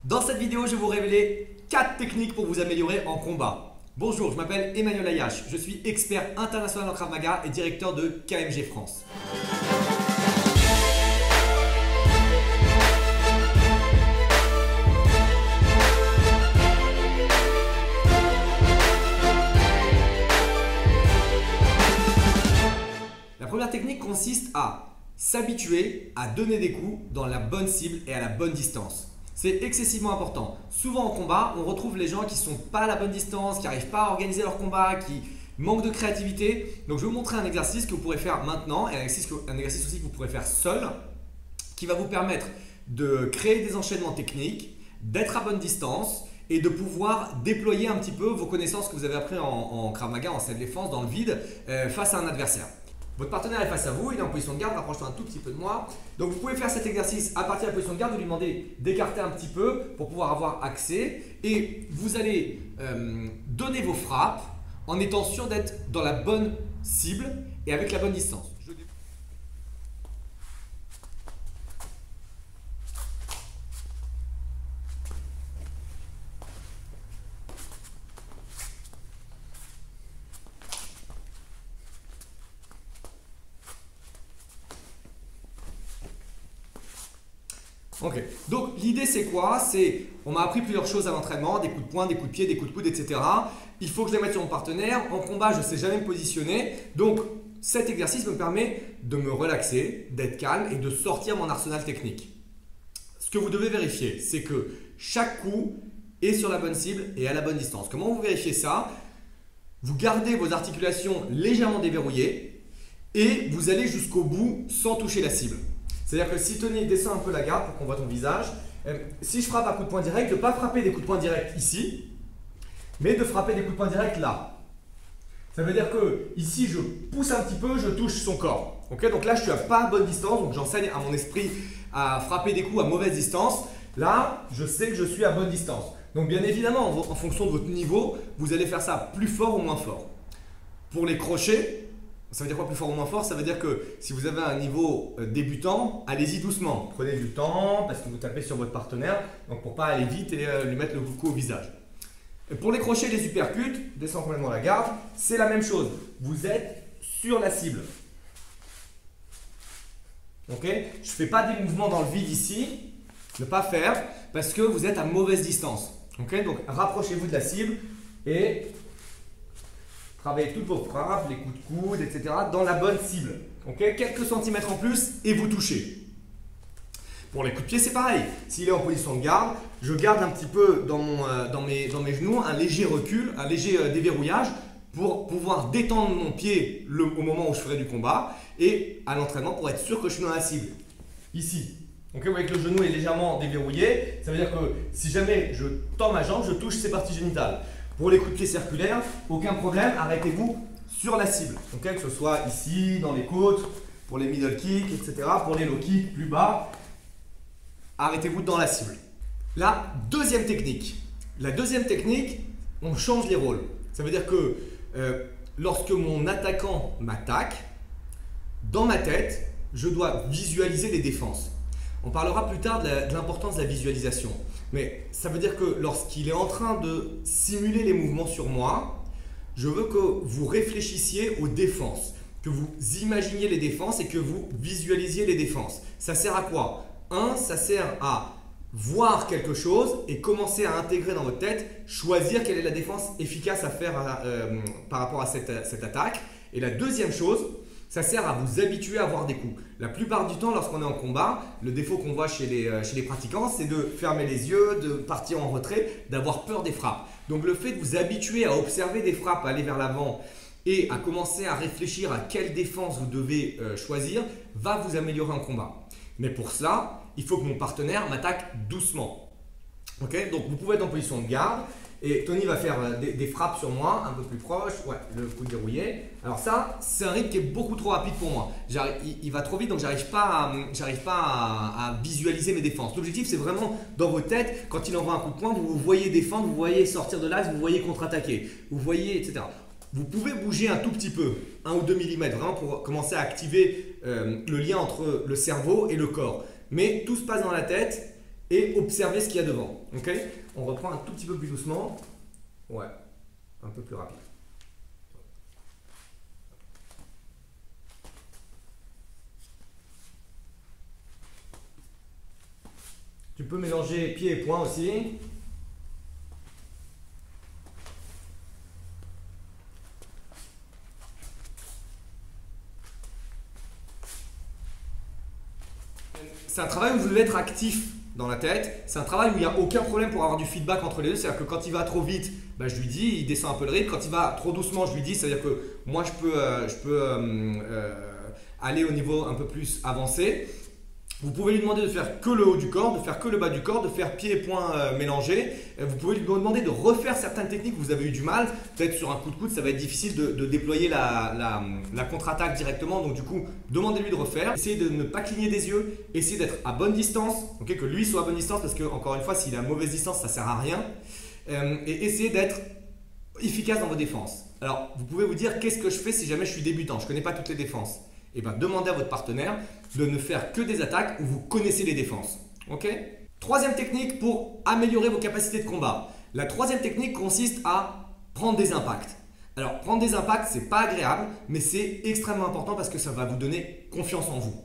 Dans cette vidéo, je vais vous révéler 4 techniques pour vous améliorer en combat. Bonjour, je m'appelle Emmanuel Ayache, je suis expert international en Krav Maga et directeur de KMG France. La première technique consiste à s'habituer à donner des coups dans la bonne cible et à la bonne distance. C'est excessivement important. Souvent en combat, on retrouve les gens qui ne sont pas à la bonne distance, qui n'arrivent pas à organiser leur combat, qui manquent de créativité. Donc je vais vous montrer un exercice que vous pourrez faire maintenant et un exercice aussi que vous pourrez faire seul qui va vous permettre de créer des enchaînements techniques, d'être à bonne distance et de pouvoir déployer un petit peu vos connaissances que vous avez apprises en Krav Maga, en self-défense, dans le vide, face à un adversaire. Votre partenaire est face à vous, il est en position de garde, rapproche-toi un tout petit peu de moi. Donc vous pouvez faire cet exercice à partir de la position de garde, vous lui demandez d'écarter un petit peu pour pouvoir avoir accès. Et vous allez donner vos frappes en étant sûr d'être dans la bonne cible et avec la bonne distance. Ok, donc l'idée c'est quoi? On m'a appris plusieurs choses à l'entraînement, des coups de poing, des coups de pied, des coups de coude, etc. Il faut que je les mette sur mon partenaire. En combat, je ne sais jamais me positionner. Donc cet exercice me permet de me relaxer, d'être calme et de sortir mon arsenal technique. Ce que vous devez vérifier, c'est que chaque coup est sur la bonne cible et à la bonne distance. Comment vous vérifiez ça? Vous gardez vos articulations légèrement déverrouillées et vous allez jusqu'au bout sans toucher la cible. C'est-à-dire que si Tony descend un peu la garde pour qu'on voit ton visage, si je frappe un coup de poing direct, de ne pas frapper des coups de poing directs ici, mais de frapper des coups de poing directs là. Ça veut dire que ici, je pousse un petit peu, je touche son corps. Okay, donc là, je ne suis à pas bonne distance, donc j'enseigne à mon esprit à frapper des coups à mauvaise distance. Là, je sais que je suis à bonne distance. Donc bien évidemment, en fonction de votre niveau, vous allez faire ça plus fort ou moins fort. Pour les crochets, ça veut dire quoi plus fort ou moins fort? Ça veut dire que si vous avez un niveau débutant, allez-y doucement. Prenez du temps parce que vous tapez sur votre partenaire, donc pour ne pas aller vite et lui mettre le coup au visage. Et pour les crochets et les uppercuts, descends complètement la garde, c'est la même chose. Vous êtes sur la cible. Okay, je ne fais pas des mouvements dans le vide ici, ne pas faire parce que vous êtes à mauvaise distance. Okay, donc rapprochez-vous de la cible et travaillez toutes vos frappes, les coups de coude, etc. dans la bonne cible. Okay, quelques centimètres en plus et vous touchez. Pour les coups de pied, c'est pareil. S'il est en position de garde, je garde un petit peu dans mes genoux un léger recul, un léger déverrouillage pour pouvoir détendre mon pied au moment où je ferai du combat et à l'entraînement pour être sûr que je suis dans la cible. Ici. Okay, vous voyez que le genou est légèrement déverrouillé. Ça veut dire que si jamais je tends ma jambe, je touche ses parties génitales. Pour les coups de pied circulaires, aucun problème, arrêtez-vous sur la cible. Okay, que ce soit ici, dans les côtes, pour les middle kicks, etc. Pour les low kicks, plus bas, arrêtez-vous dans la cible. La deuxième technique, on change les rôles. Ça veut dire que lorsque mon attaquant m'attaque, dans ma tête, je dois visualiser les défenses. On parlera plus tard de l'importance de la visualisation. Mais ça veut dire que lorsqu'il est en train de simuler les mouvements sur moi, je veux que vous réfléchissiez aux défenses, que vous imaginiez les défenses et que vous visualisiez les défenses. Ça sert à quoi? Ça sert à voir quelque chose et commencer à intégrer dans votre tête, choisir quelle est la défense efficace à faire par rapport à cette attaque. Et la deuxième chose, ça sert à vous habituer à avoir des coups. La plupart du temps, lorsqu'on est en combat, le défaut qu'on voit chez les pratiquants, c'est de fermer les yeux, de partir en retrait, d'avoir peur des frappes. Donc le fait de vous habituer à observer des frappes, à aller vers l'avant et à commencer à réfléchir à quelle défense vous devez choisir, va vous améliorer en combat. Mais pour cela, il faut que mon partenaire m'attaque doucement. Okay, donc vous pouvez être en position de garde. Et Tony va faire des frappes sur moi, un peu plus proche, ouais, le coup dérouillé. Alors ça, c'est un rythme qui est beaucoup trop rapide pour moi. Il va trop vite, donc j'arrive pas à visualiser mes défenses. L'objectif, c'est vraiment dans vos têtes, quand il envoie un coup de poing, vous vous voyez défendre, vous voyez sortir de l'axe, vous voyez contre-attaquer, vous voyez, etc. Vous pouvez bouger un tout petit peu, 1 ou 2 mm, vraiment pour commencer à activer le lien entre le cerveau et le corps. Mais tout se passe dans la tête et observer ce qu'il y a devant. Okay, on reprend un tout petit peu plus doucement. Ouais, un peu plus rapide. Tu peux mélanger pied et poing aussi. C'est un travail où vous devez être actif dans la tête. C'est un travail où il n'y a aucun problème pour avoir du feedback entre les deux. C'est-à-dire que quand il va trop vite, bah, je lui dis, il descend un peu le rythme. Quand il va trop doucement, je lui dis, c'est-à-dire que moi, je peux aller au niveau un peu plus avancé. Vous pouvez lui demander de faire que le haut du corps, de faire que le bas du corps, de faire pieds et poings mélangés. Vous pouvez lui demander de refaire certaines techniques où vous avez eu du mal. Peut-être sur un coup de coude, ça va être difficile de déployer la contre-attaque directement. Donc du coup, demandez-lui de refaire. Essayez de ne pas cligner des yeux. Essayez d'être à bonne distance. Okay, que lui soit à bonne distance parce que, encore une fois, s'il est à mauvaise distance, ça ne sert à rien. Et essayez d'être efficace dans vos défenses. Alors, vous pouvez vous dire, qu'est-ce que je fais si jamais je suis débutant? Je ne connais pas toutes les défenses. Et bien, demandez à votre partenaire de ne faire que des attaques où vous connaissez les défenses. Okay, troisième technique pour améliorer vos capacités de combat. La troisième technique consiste à prendre des impacts. Alors, prendre des impacts, ce n'est pas agréable, mais c'est extrêmement important parce que ça va vous donner confiance en vous.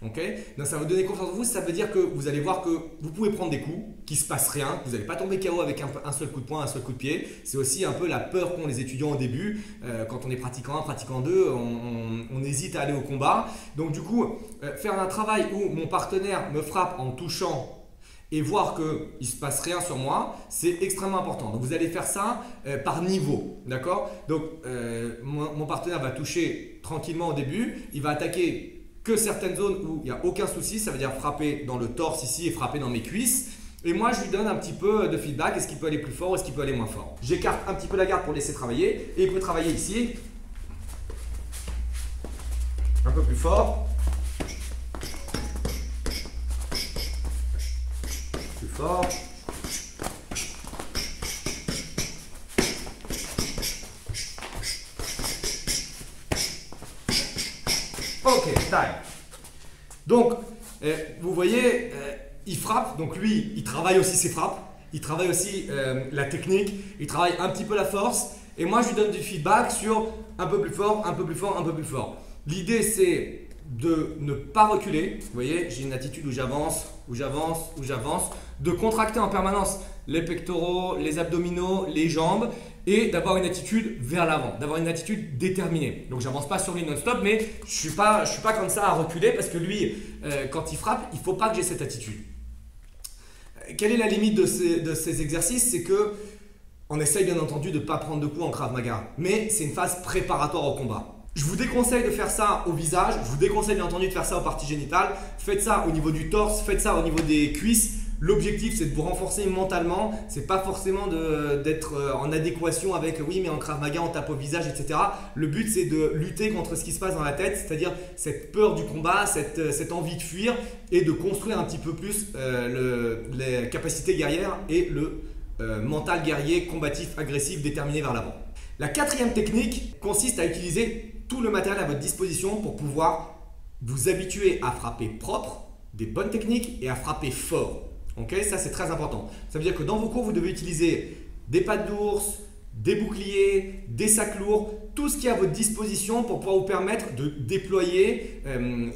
Okay, donc, ça va vous donner confiance en vous, ça veut dire que vous allez voir que vous pouvez prendre des coups, qu'il ne se passe rien, que vous n'allez pas tomber KO avec un seul coup de poing, un seul coup de pied. C'est aussi un peu la peur qu'ont les étudiants au début. Quand on est pratiquant 1, pratiquant 2, on hésite à aller au combat. Donc du coup, faire un travail où mon partenaire me frappe en touchant et voir qu'il ne se passe rien sur moi, c'est extrêmement important. Donc vous allez faire ça par niveau, d'accord? Donc mon partenaire va toucher tranquillement au début, il va attaquer que certaines zones où il n'y a aucun souci, ça veut dire frapper dans le torse ici et frapper dans mes cuisses. Et moi, je lui donne un petit peu de feedback. Est-ce qu'il peut aller plus fort ou est-ce qu'il peut aller moins fort? J'écarte un petit peu la garde pour le laisser travailler. Et il peut travailler ici. Un peu plus fort. Plus fort. Ok, time. Donc, vous voyez, il frappe, donc lui, il travaille aussi ses frappes, il travaille aussi la technique, il travaille un petit peu la force, et moi, je lui donne du feedback sur un peu plus fort, un peu plus fort, un peu plus fort. L'idée, c'est de ne pas reculer. Vous voyez, j'ai une attitude où j'avance, où j'avance, où j'avance, de contracter en permanence les pectoraux, les abdominaux, les jambes, et d'avoir une attitude vers l'avant, d'avoir une attitude déterminée. Donc, j'avance pas sur lui non-stop, mais je suis pas comme ça à reculer parce que lui, quand il frappe, il ne faut pas que j'ai cette attitude. Quelle est la limite de ces exercices? C'est que on essaye bien entendu de ne pas prendre de coups en Krav Maga, mais c'est une phase préparatoire au combat. Je vous déconseille de faire ça au visage, je vous déconseille bien entendu de faire ça aux parties génitales. Faites ça au niveau du torse, faites ça au niveau des cuisses. L'objectif, c'est de vous renforcer mentalement. C'est pas forcément d'être en adéquation avec oui, mais en Krav Maga, on tape au visage, etc. Le but, c'est de lutter contre ce qui se passe dans la tête, c'est-à-dire cette peur du combat, cette envie de fuir et de construire un petit peu plus les capacités guerrières et le mental guerrier, combatif, agressif, déterminé vers l'avant. La quatrième technique consiste à utiliser tout le matériel à votre disposition pour pouvoir vous habituer à frapper propre, des bonnes techniques et à frapper fort. Okay, ça, c'est très important. Ça veut dire que dans vos cours, vous devez utiliser des pattes d'ours, des boucliers, des sacs lourds, tout ce qui est à votre disposition pour pouvoir vous permettre de déployer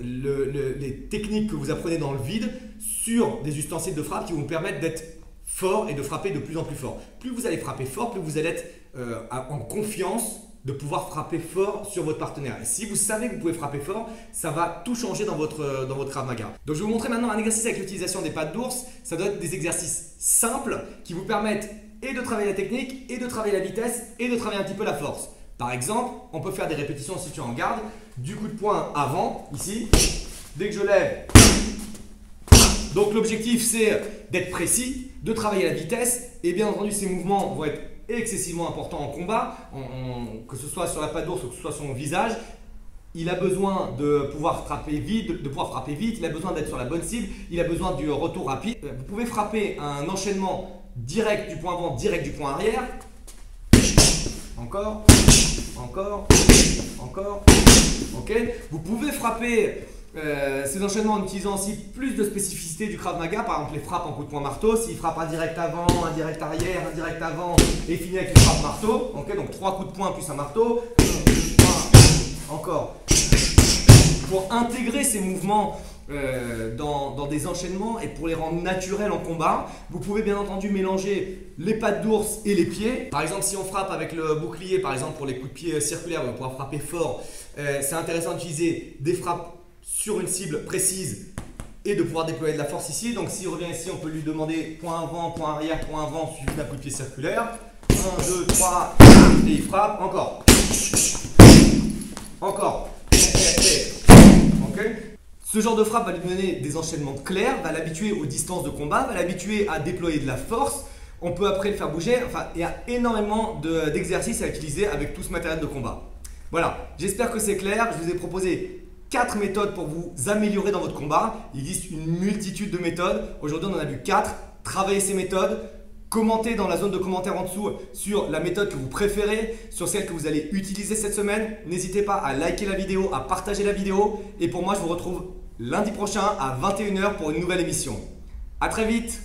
les techniques que vous apprenez dans le vide sur des ustensiles de frappe qui vont vous permettre d'être fort et de frapper de plus en plus fort. Plus vous allez frapper fort, plus vous allez être en confiance de pouvoir frapper fort sur votre partenaire. Et si vous savez que vous pouvez frapper fort, ça va tout changer dans votre Krav Maga. Donc je vais vous montrer maintenant un exercice avec l'utilisation des pattes d'ours. Ça doit être des exercices simples qui vous permettent et de travailler la technique, et de travailler la vitesse, et de travailler un petit peu la force. Par exemple, on peut faire des répétitions si tu es en garde, du coup de poing avant, ici, dès que je lève. Donc l'objectif, c'est d'être précis, de travailler la vitesse, et bien entendu ces mouvements vont être excessivement important en combat, que ce soit sur la patte d'ours ou que ce soit sur mon visage. Il a besoin de pouvoir frapper vite, il a besoin d'être sur la bonne cible, il a besoin du retour rapide. Vous pouvez frapper un enchaînement direct du point avant, direct du point arrière. Encore, encore, encore. Okay. Vous pouvez frapper ces enchaînements en utilisant aussi plus de spécificité du Krav Maga, par exemple les frappes en coup de poing marteau, s'il frappe un direct avant, un direct arrière, un direct avant et finit avec une frappe marteau, ok, donc 3 coups de poing plus un marteau, 1, 2, 3, encore. Pour intégrer ces mouvements dans des enchaînements et pour les rendre naturels en combat, vous pouvez bien entendu mélanger les pattes d'ours et les pieds. Par exemple, si on frappe avec le bouclier, par exemple pour les coups de pied circulaires, on va pouvoir frapper fort. C'est intéressant d'utiliser des frappes sur une cible précise et de pouvoir déployer de la force ici. Donc s'il revient ici, on peut lui demander point avant, point arrière, point avant, suivi d'un coup de pied circulaire. 1, 2, 3, et il frappe, encore. Encore. Okay. Ce genre de frappe va lui donner des enchaînements clairs, va l'habituer aux distances de combat, va l'habituer à déployer de la force. On peut après le faire bouger. Enfin, il y a énormément d'exercices à utiliser avec tout ce matériel de combat. Voilà, j'espère que c'est clair. Je vous ai proposé 4 méthodes pour vous améliorer dans votre combat. Il existe une multitude de méthodes. Aujourd'hui, on en a vu 4. Travaillez ces méthodes. Commentez dans la zone de commentaires en dessous sur la méthode que vous préférez, sur celle que vous allez utiliser cette semaine. N'hésitez pas à liker la vidéo, à partager la vidéo. Et pour moi, je vous retrouve lundi prochain à 21 h pour une nouvelle émission. À très vite!